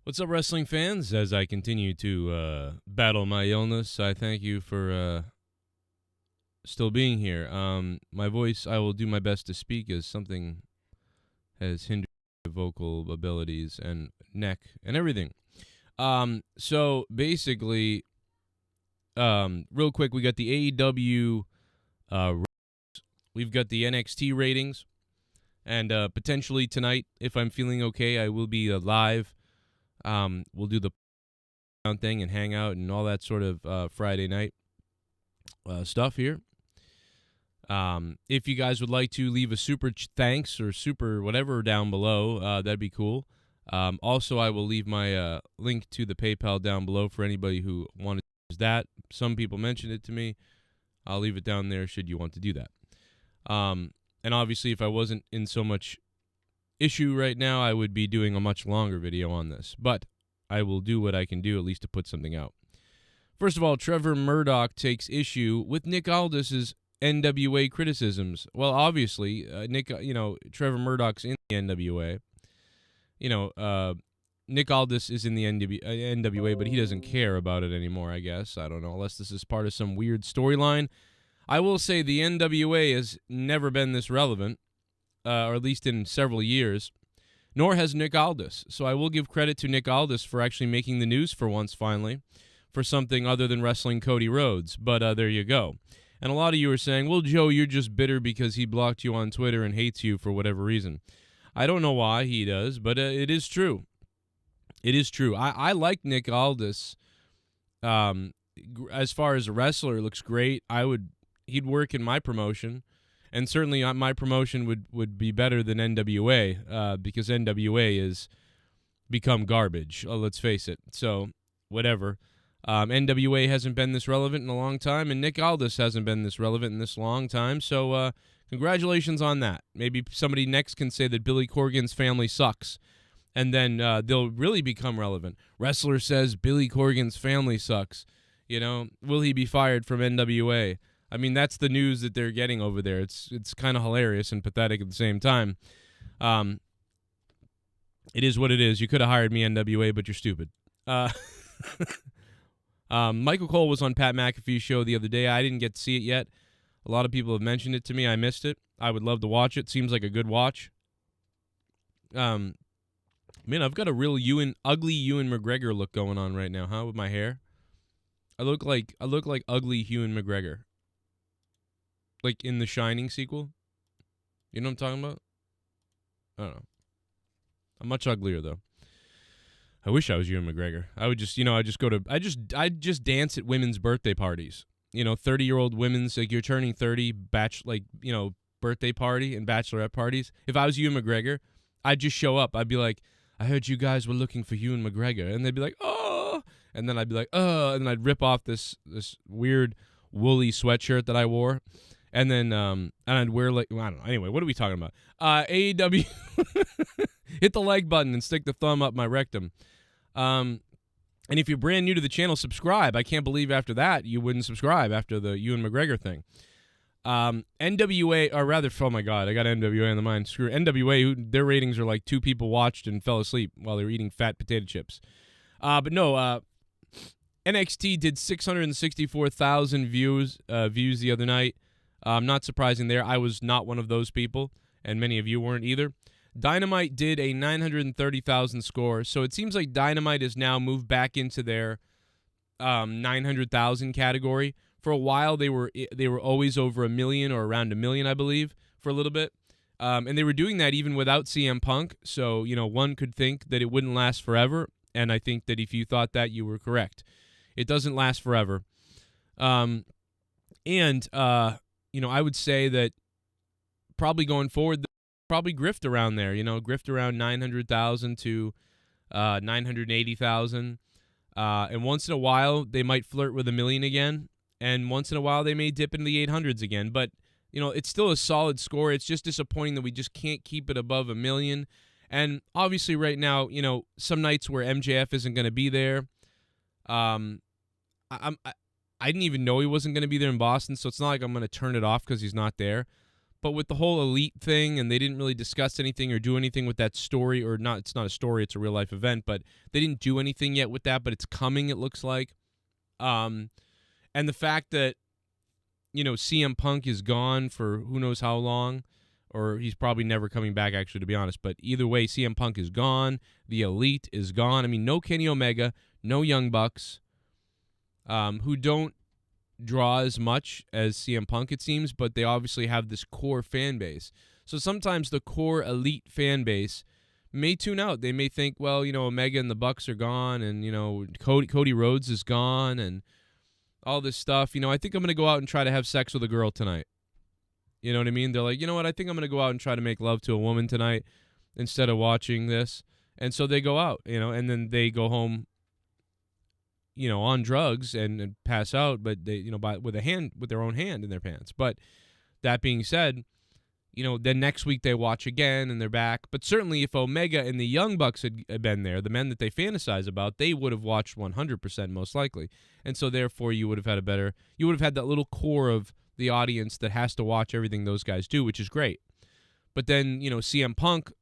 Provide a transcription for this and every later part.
What's up, wrestling fans? As I continue to battle my illness, I thank you for still being here. My voice, I will do my best to speak as something has hindered my vocal abilities and neck and everything. So basically, real quick, we got the AEW, we've got the NXT ratings, and potentially tonight, if I'm feeling okay, I will be live. We'll do the thing and hang out and all that sort of Friday night stuff here. If you guys would like to leave a super thanks or super whatever down below, that'd be cool. Also, I will leave my link to the PayPal down below for anybody who wanted to use that. Some people mentioned it to me. I'll leave it down there should you want to do that. And obviously, if I wasn't in so much issue right now, I would be doing a much longer video on this. But I will do what I can do, at least to put something out. First of all, Trevor Murdoch takes issue with Nick Aldis's NWA criticisms. Well, obviously, Trevor Murdoch's in the NWA. Nick Aldis is in the NWA, but he doesn't care about it anymore, I guess. I don't know, unless this is part of some weird storyline. I will say the NWA has never been this relevant, or at least in several years, nor has Nick Aldis. So I will give credit to Nick Aldis for actually making the news for once, finally, for something other than wrestling Cody Rhodes. But there you go. And a lot of you are saying, well, Joe, you're just bitter because he blocked you on Twitter and hates you for whatever reason. I don't know why he does, but it is true. It is true. I like Nick Aldis. As far as a wrestler, looks great. He'd work in my promotion. And certainly my promotion would be better than NWA because NWA has become garbage. Let's face it. So, whatever. NWA hasn't been this relevant in a long time, and Nick Aldis hasn't been this relevant in this long time. So, congratulations on that. Maybe somebody next can say that Billy Corgan's family sucks, and then they'll really become relevant. Wrestler says Billy Corgan's family sucks. Will he be fired from NWA? I mean, that's the news that they're getting over there. It's kind of hilarious and pathetic at the same time. It is what it is. You could have hired me, NWA, but you're stupid. Michael Cole was on Pat McAfee's show the other day. I didn't get to see it yet. A lot of people have mentioned it to me. I missed it. I would love to watch it. Seems like a good watch. Man, I've got a real ugly Ewan McGregor look going on right now, huh? With my hair, I look like ugly Ewan McGregor. Like in the Shining sequel. You know what I'm talking about? I don't know. I'm much uglier though. I wish I was Ewan McGregor. I would just, I'd just dance at women's birthday parties. 30-year-old women's, like you're turning 30, birthday party and bachelorette parties. If I was Ewan McGregor, I'd just show up. I'd be like, I heard you guys were looking for Ewan McGregor. And they'd be like, oh. And then I'd be like, oh. And then I'd rip off this weird woolly sweatshirt that I wore. And then and I'd wear I don't know. Anyway, what are we talking about? AEW, hit the like button and stick the thumb up my rectum. And if you're brand new to the channel, subscribe. I can't believe after that you wouldn't subscribe after the Ewan McGregor thing. NWA, or rather, oh my God, I got NWA in the mind. Screw NWA, their ratings are like 2 people watched and fell asleep while they were eating fat potato chips. But no, NXT did 664,000 views the other night. Not surprising there. I was not one of those people, and many of you weren't either. Dynamite did a 930,000 score, so it seems like Dynamite has now moved back into their 900,000 category. For a while, they were always over 1 million or around 1 million, I believe, for a little bit. And they were doing that even without CM Punk, so one could think that it wouldn't last forever, and I think that if you thought that, you were correct. It doesn't last forever. I would say that probably going forward, probably grift around there, grift around 900,000 to 980,000. And once in a while, they might flirt with 1 million again. And once in a while, they may dip into the 800s again. But, it's still a solid score. It's just disappointing that we just can't keep it above 1 million. And obviously right now, some nights where MJF isn't going to be there. I didn't even know he wasn't going to be there in Boston, so it's not like I'm going to turn it off because he's not there. But with the whole elite thing, and they didn't really discuss anything or do anything with that story, or not, it's not a story, it's a real life event, but they didn't do anything yet with that, but it's coming, it looks like. And the fact that, CM Punk is gone for who knows how long, or he's probably never coming back, actually, to be honest. But either way, CM Punk is gone. The Elite is gone. I mean, no Kenny Omega, no Young Bucks, who don't draw as much as CM Punk, it seems, but they obviously have this core fan base. So sometimes the core Elite fan base may tune out. They may think, well, Omega and the Bucks are gone, and, Cody Rhodes is gone, and all this stuff. I think I'm going to go out and try to have sex with a girl tonight. You know what I mean? They're like, you know what? I think I'm going to go out and try to make love to a woman tonight instead of watching this. And so they go out, and then they go home, on drugs and pass out, but they, with their own hand in their pants. But that being said, then next week they watch again and they're back. But certainly if Omega and the Young Bucks had been there, the men that they fantasize about, they would have watched 100% most likely. And so therefore you would have had that little core of the audience that has to watch everything those guys do, which is great. But then, CM Punk,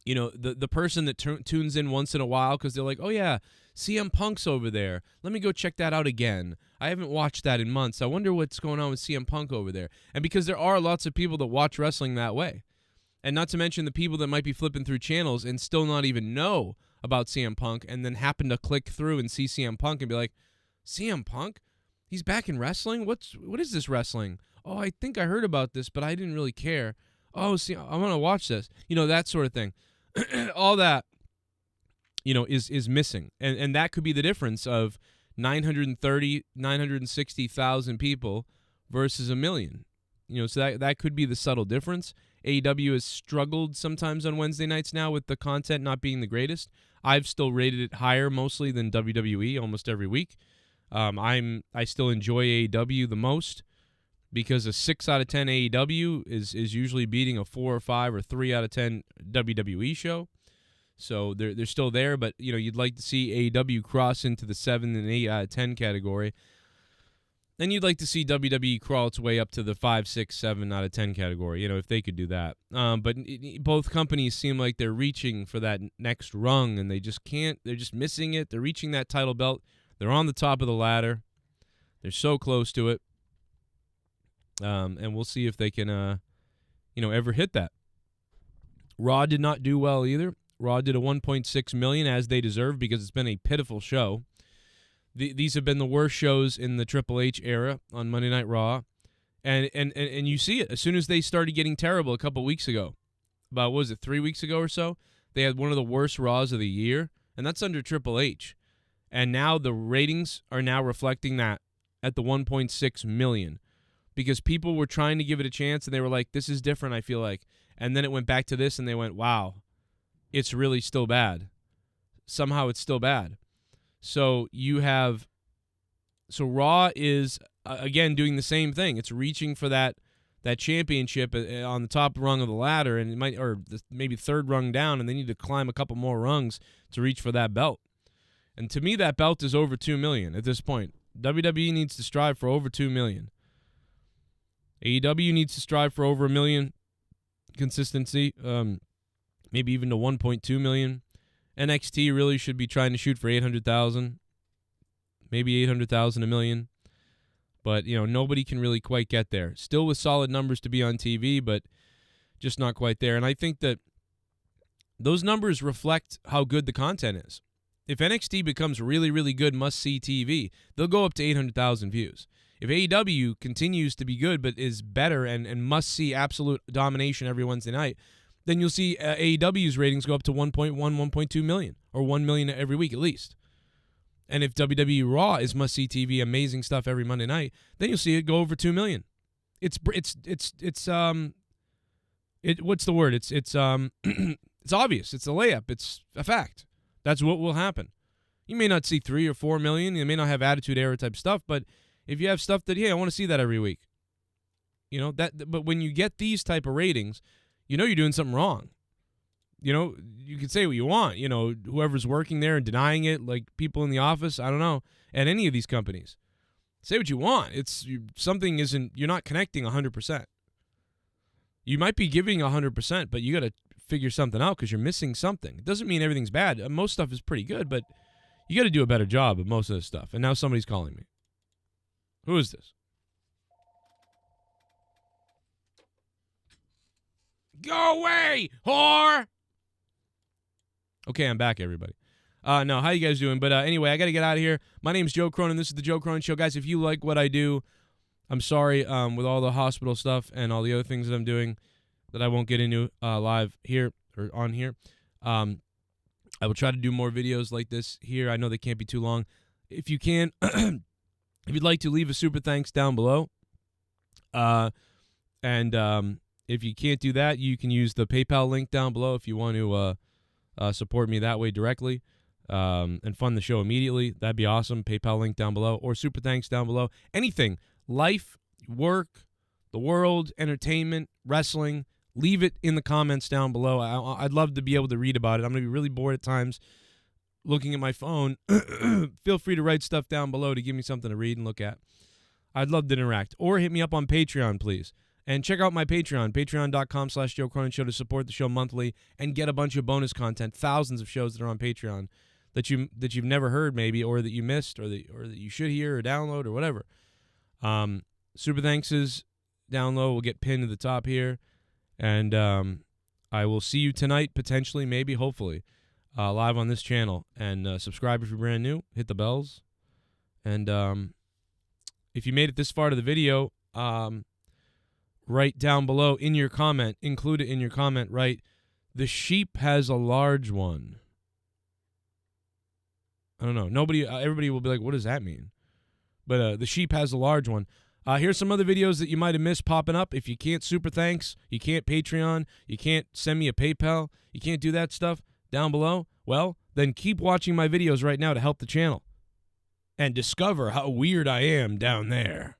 the person that tunes in once in a while because they're like, oh yeah, CM Punk's over there. Let me go check that out again. I haven't watched that in months. I wonder what's going on with CM Punk over there. And because there are lots of people that watch wrestling that way. And not to mention the people that might be flipping through channels and still not even know about CM Punk and then happen to click through and see CM Punk and be like, CM Punk? He's back in wrestling? What is this wrestling? Oh, I think I heard about this, but I didn't really care. Oh, see, I want to watch this. That sort of thing. All that, is missing. And that could be the difference of 960,000 people versus 1 million. So that could be the subtle difference. AEW has struggled sometimes on Wednesday nights now with the content not being the greatest. I've still rated it higher mostly than WWE almost every week. I still enjoy AEW the most because a 6 out of 10 AEW is usually beating a 4 or 5 or 3 out of 10 WWE show. So they're still there, but you'd like to see AEW cross into the 7 and 8 out of 10 category. Then you'd like to see WWE crawl its way up to the 5, 6, 7 out of 10 category, if they could do that. But both companies seem like they're reaching for that next rung, and they just can't. They're just missing it. They're reaching that title belt. They're on the top of the ladder. They're so close to it. And we'll see if they can, ever hit that. Raw did not do well either. Raw did a 1.6 million, as they deserve, because it's been a pitiful show. These have been the worst shows in the Triple H era on Monday Night Raw. And you see it. As soon as they started getting terrible a couple weeks ago, about, 3 weeks ago or so, they had one of the worst Raws of the year, and that's under Triple H. And now the ratings are now reflecting that at the 1.6 million. Because people were trying to give it a chance, and they were like, this is different, I feel like. And then it went back to this, and they went, wow, it's really still bad. Somehow it's still bad. So Raw is, again, doing the same thing. It's reaching for that championship on the top rung of the ladder, and it might, or maybe third rung down, and they need to climb a couple more rungs to reach for that belt. And to me, that belt is over 2 million at this point. WWE needs to strive for over 2 million. AEW needs to strive for over 1 million consistency, maybe even to 1.2 million. NXT really should be trying to shoot for 800,000, maybe 800,000, 1 million. But, nobody can really quite get there. Still with solid numbers to be on TV, but just not quite there. And I think that those numbers reflect how good the content is. If NXT becomes really, really good must-see TV, they'll go up to 800,000 views. If AEW continues to be good but is better and must-see absolute domination every Wednesday night, then you'll see AEW's ratings go up to 1.1, 1.2 million, or 1 million every week at least. And if WWE Raw is must-see TV, amazing stuff every Monday night, then you'll see it go over 2 million. What's the word? It's it's obvious. It's a layup. It's a fact. That's what will happen. You may not see 3 or 4 million. You may not have Attitude Era type stuff, but if you have stuff that, hey, I want to see that every week. But when you get these type of ratings, you're doing something wrong. You can say what you want, whoever's working there and denying it, like people in the office, I don't know, at any of these companies. Say what you want. You're not connecting 100%. You might be giving 100%, but you got to figure something out because you're missing something. It doesn't mean everything's bad. Most stuff is pretty good, but you got to do a better job of most of this stuff. And now somebody's calling me. Who is this? Go away, whore! Okay, I'm back, everybody. No, how you guys doing? But anyway, I got to get out of here. My name's Joe Cronin. This is the Joe Cronin Show. Guys, if you like what I do, I'm sorry with all the hospital stuff and all the other things that I'm doing that I won't get into live here or on here. I will try to do more videos like this here. I know they can't be too long. If you can, if you'd like to, leave a super thanks down below. And if you can't do that, you can use the PayPal link down below if you want to support me that way directly and fund the show immediately. That'd be awesome. PayPal link down below or super thanks down below. Anything. Life, work, the world, entertainment, wrestling. Leave it in the comments down below. I'd love to be able to read about it. I'm going to be really bored at times looking at my phone. Feel free to write stuff down below to give me something to read and look at. I'd love to interact. Or hit me up on Patreon, please. And check out my Patreon, patreon.com/Joe Cronin Show, to support the show monthly and get a bunch of bonus content, thousands of shows that are on Patreon that you've never heard maybe, or that you missed, or that you should hear or download or whatever. Super thanks is down low. We'll get pinned to the top here. And I will see you tonight, potentially, maybe, hopefully, live on this channel. And subscribe if you're brand new. Hit the bells. And if you made it this far to the video, write down below in your comment, include it in your comment, write, "The sheep has a large one." I don't know. Everybody will be like, what does that mean? But the sheep has a large one. Here's some other videos that you might have missed popping up. If you can't super thanks, you can't Patreon, you can't send me a PayPal, you can't do that stuff down below, well, then keep watching my videos right now to help the channel and discover how weird I am down there.